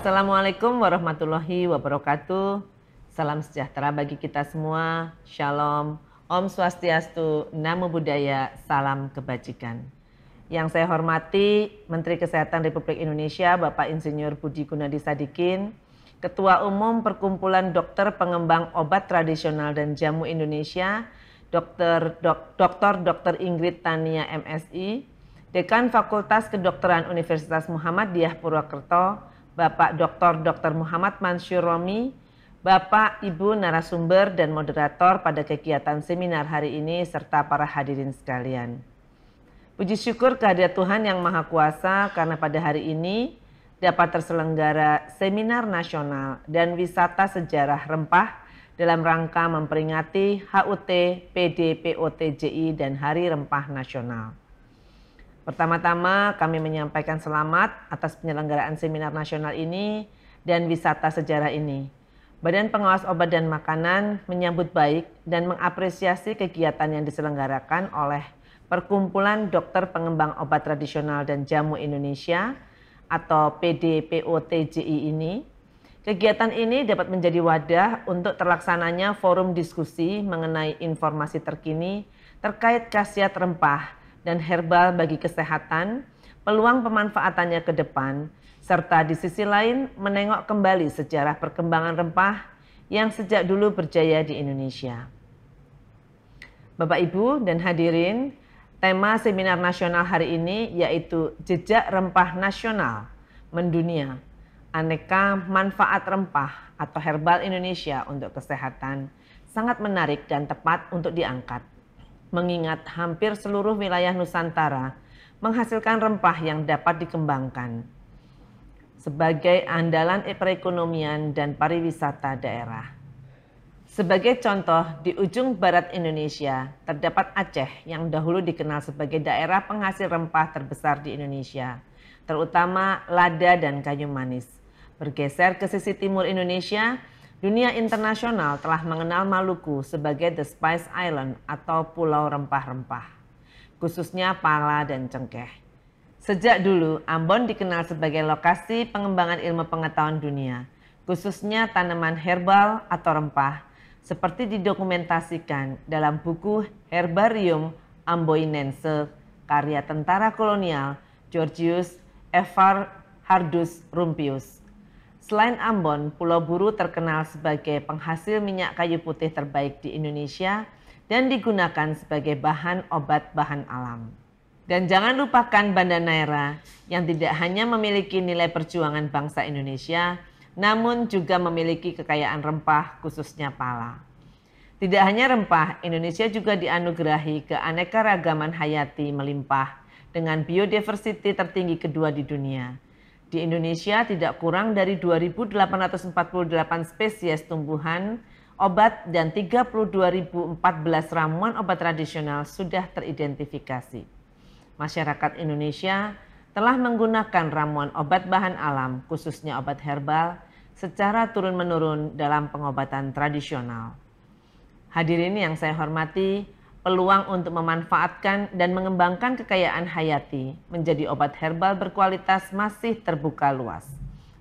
Assalamualaikum warahmatullahi wabarakatuh. Salam sejahtera bagi kita semua. Shalom, Om Swastiastu, Namo Buddhaya, salam kebajikan. Yang saya hormati Menteri Kesehatan Republik Indonesia Bapak Insinyur Budi Gunadi Sadikin, Ketua Umum Perkumpulan Dokter Pengembang Obat Tradisional dan Jamu Indonesia, Dr. Ingrid Tania MSI, Dekan Fakultas Kedokteran Universitas Muhammadiyah Purwokerto, Bapak Dr. Muhammad Mansur Romi, Bapak, Ibu narasumber dan moderator pada kegiatan seminar hari ini, serta para hadirin sekalian. Puji syukur kehadirat Tuhan Yang Maha Kuasa karena pada hari ini dapat terselenggara seminar nasional dan wisata sejarah rempah dalam rangka memperingati HUT PD POTJI dan Hari Rempah Nasional. Pertama-tama kami menyampaikan selamat atas penyelenggaraan seminar nasional ini dan wisata sejarah ini. Badan Pengawas Obat dan Makanan menyambut baik dan mengapresiasi kegiatan yang diselenggarakan oleh Perkumpulan Dokter Pengembang Obat Tradisional dan Jamu Indonesia atau PD-POTJI ini. Kegiatan ini dapat menjadi wadah untuk terlaksananya forum diskusi mengenai informasi terkini terkait khasiat rempah dan herbal bagi kesehatan, peluang pemanfaatannya ke depan, serta di sisi lain menengok kembali sejarah perkembangan rempah yang sejak dulu berjaya di Indonesia. Bapak Ibu dan hadirin, tema seminar nasional hari ini yaitu Jejak Rempah Nasional Mendunia, Aneka Manfaat Rempah atau Herbal Indonesia untuk Kesehatan, sangat menarik dan tepat untuk diangkat. Mengingat hampir seluruh wilayah Nusantara menghasilkan rempah yang dapat dikembangkan sebagai andalan perekonomian dan pariwisata daerah. Sebagai contoh, di ujung barat Indonesia terdapat Aceh yang dahulu dikenal sebagai daerah penghasil rempah terbesar di Indonesia, terutama lada dan kayu manis. Bergeser ke sisi timur Indonesia, dunia internasional telah mengenal Maluku sebagai The Spice Island atau Pulau Rempah-Rempah, khususnya pala dan cengkeh. Sejak dulu, Ambon dikenal sebagai lokasi pengembangan ilmu pengetahuan dunia, khususnya tanaman herbal atau rempah, seperti didokumentasikan dalam buku Herbarium Amboinense karya tentara kolonial Georgius Everhardus Rumpius. Selain Ambon, Pulau Buru terkenal sebagai penghasil minyak kayu putih terbaik di Indonesia dan digunakan sebagai bahan obat bahan alam. Dan jangan lupakan Banda Neira yang tidak hanya memiliki nilai perjuangan bangsa Indonesia, namun juga memiliki kekayaan rempah khususnya pala. Tidak hanya rempah, Indonesia juga dianugerahi keanekaragaman hayati melimpah dengan biodiversity tertinggi kedua di dunia. Di Indonesia tidak kurang dari 2.848 spesies tumbuhan, obat, dan 32.014 ramuan obat tradisional sudah teridentifikasi. Masyarakat Indonesia telah menggunakan ramuan obat bahan alam, khususnya obat herbal, secara turun-menurun dalam pengobatan tradisional. Hadirin yang saya hormati, peluang untuk memanfaatkan dan mengembangkan kekayaan hayati menjadi obat herbal berkualitas masih terbuka luas.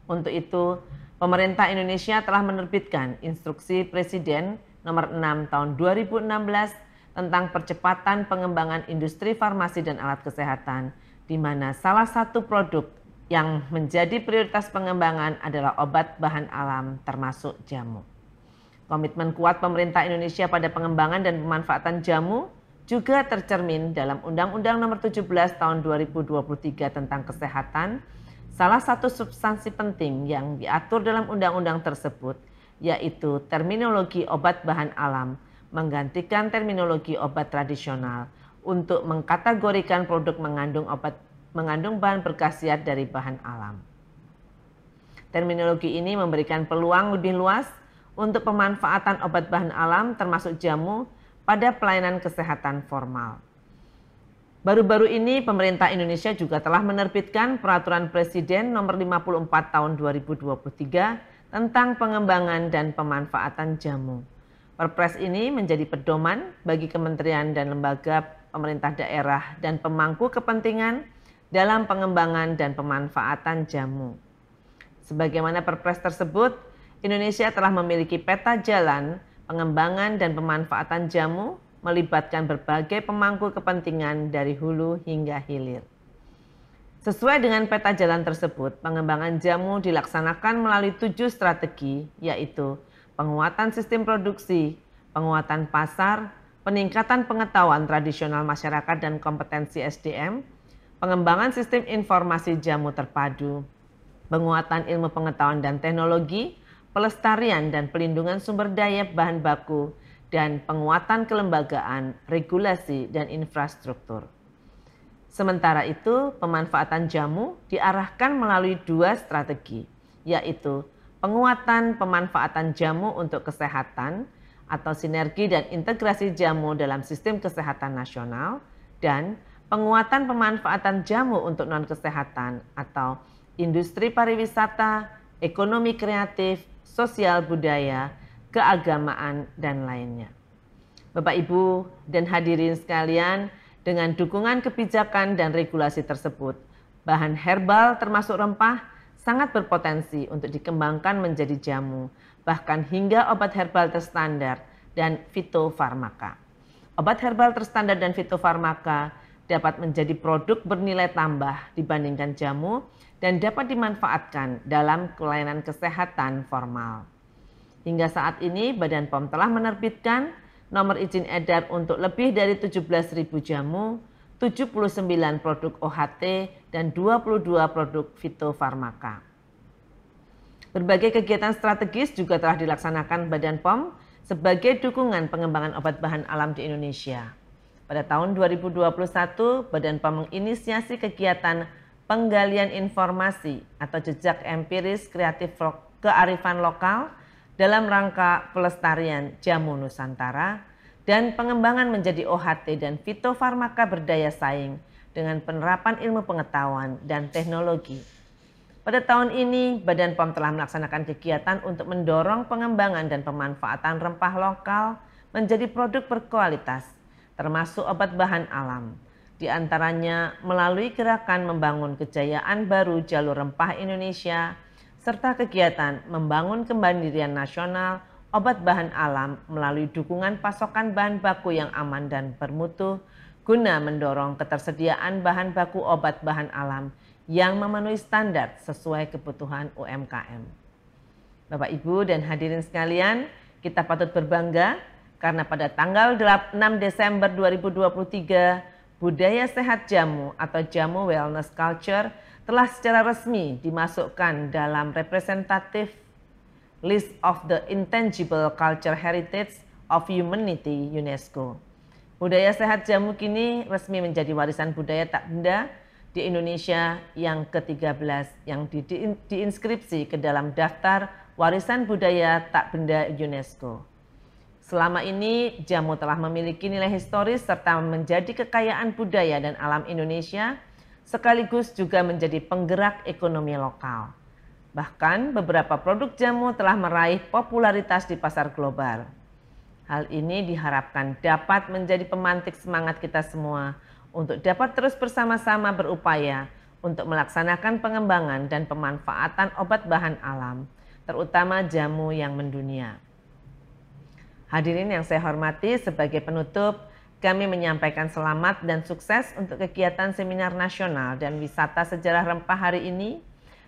Untuk itu, pemerintah Indonesia telah menerbitkan Instruksi Presiden Nomor 6 Tahun 2016 tentang percepatan pengembangan industri farmasi dan alat kesehatan, di mana salah satu produk yang menjadi prioritas pengembangan adalah obat bahan alam termasuk jamu. Komitmen kuat pemerintah Indonesia pada pengembangan dan pemanfaatan jamu juga tercermin dalam Undang-Undang Nomor 17 Tahun 2023 tentang Kesehatan. Salah satu substansi penting yang diatur dalam undang-undang tersebut yaitu terminologi obat bahan alam menggantikan terminologi obat tradisional untuk mengkategorikan produk mengandung bahan berkhasiat dari bahan alam. Terminologi ini memberikan peluang lebih luas untuk pemanfaatan obat bahan alam termasuk jamu pada pelayanan kesehatan formal. Baru-baru ini pemerintah Indonesia juga telah menerbitkan Peraturan Presiden Nomor 54 Tahun 2023 tentang pengembangan dan pemanfaatan jamu. Perpres ini menjadi pedoman bagi kementerian dan lembaga pemerintah daerah dan pemangku kepentingan dalam pengembangan dan pemanfaatan jamu. Sebagaimana Perpres tersebut, Indonesia telah memiliki peta jalan pengembangan dan pemanfaatan jamu melibatkan berbagai pemangku kepentingan dari hulu hingga hilir. Sesuai dengan peta jalan tersebut, pengembangan jamu dilaksanakan melalui 7 strategi, yaitu penguatan sistem produksi, penguatan pasar, peningkatan pengetahuan tradisional masyarakat dan kompetensi SDM, pengembangan sistem informasi jamu terpadu, penguatan ilmu pengetahuan dan teknologi, pelestarian dan pelindungan sumber daya bahan baku, dan penguatan kelembagaan, regulasi, dan infrastruktur. Sementara itu, pemanfaatan jamu diarahkan melalui 2 strategi, yaitu penguatan pemanfaatan jamu untuk kesehatan atau sinergi dan integrasi jamu dalam sistem kesehatan nasional, dan penguatan pemanfaatan jamu untuk non-kesehatan atau industri pariwisata, ekonomi kreatif, sosial budaya, keagamaan, dan lainnya. Bapak, Ibu, dan hadirin sekalian, dengan dukungan kebijakan dan regulasi tersebut, bahan herbal termasuk rempah sangat berpotensi untuk dikembangkan menjadi jamu, bahkan hingga obat herbal terstandar dan fitofarmaka. Obat herbal terstandar dan fitofarmaka dapat menjadi produk bernilai tambah dibandingkan jamu dan dapat dimanfaatkan dalam pelayanan kesehatan formal. Hingga saat ini, Badan POM telah menerbitkan nomor izin edar untuk lebih dari 17.000 jamu, 79 produk OHT, dan 22 produk fitofarmaka. Berbagai kegiatan strategis juga telah dilaksanakan Badan POM sebagai dukungan pengembangan obat bahan alam di Indonesia. Pada tahun 2021, Badan POM menginisiasi kegiatan penggalian informasi atau jejak empiris kreatif kearifan lokal dalam rangka pelestarian jamu Nusantara dan pengembangan menjadi OHT dan fitofarmaka berdaya saing dengan penerapan ilmu pengetahuan dan teknologi. Pada tahun ini, Badan POM telah melaksanakan kegiatan untuk mendorong pengembangan dan pemanfaatan rempah lokal menjadi produk berkualitas, termasuk obat bahan alam. Di antaranya melalui gerakan membangun kejayaan baru jalur rempah Indonesia, serta kegiatan membangun kemandirian nasional obat bahan alam melalui dukungan pasokan bahan baku yang aman dan bermutu guna mendorong ketersediaan bahan baku obat bahan alam yang memenuhi standar sesuai kebutuhan UMKM. Bapak, Ibu, dan hadirin sekalian, kita patut berbangga karena pada tanggal 6 Desember 2023, budaya sehat jamu atau jamu wellness culture telah secara resmi dimasukkan dalam representative list of the intangible culture heritage of humanity UNESCO. Budaya sehat jamu kini resmi menjadi warisan budaya tak benda di Indonesia yang ke-13 yang diinskripsi ke dalam daftar warisan budaya tak benda UNESCO. Selama ini jamu telah memiliki nilai historis serta menjadi kekayaan budaya dan alam Indonesia, sekaligus juga menjadi penggerak ekonomi lokal. Bahkan beberapa produk jamu telah meraih popularitas di pasar global. Hal ini diharapkan dapat menjadi pemantik semangat kita semua untuk dapat terus bersama-sama berupaya untuk melaksanakan pengembangan dan pemanfaatan obat bahan alam, terutama jamu yang mendunia. Hadirin yang saya hormati, sebagai penutup, kami menyampaikan selamat dan sukses untuk kegiatan seminar nasional dan wisata sejarah rempah hari ini.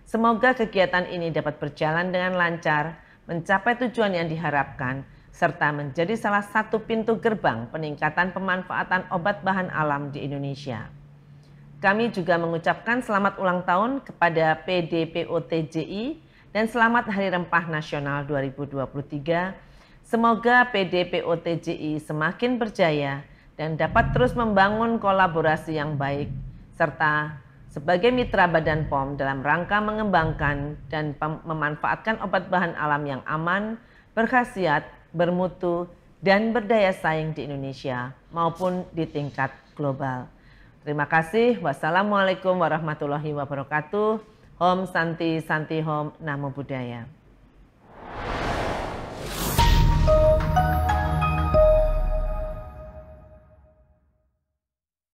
Semoga kegiatan ini dapat berjalan dengan lancar, mencapai tujuan yang diharapkan, serta menjadi salah satu pintu gerbang peningkatan pemanfaatan obat bahan alam di Indonesia. Kami juga mengucapkan selamat ulang tahun kepada PDPOTJI dan selamat Hari Rempah Nasional 2023. Semoga PDPOTJI semakin berjaya dan dapat terus membangun kolaborasi yang baik, serta sebagai mitra Badan POM dalam rangka mengembangkan dan memanfaatkan obat bahan alam yang aman, berkhasiat, bermutu, dan berdaya saing di Indonesia maupun di tingkat global. Terima kasih. Wassalamualaikum warahmatullahi wabarakatuh. Om Santi Santi Om Namo Buddhaya.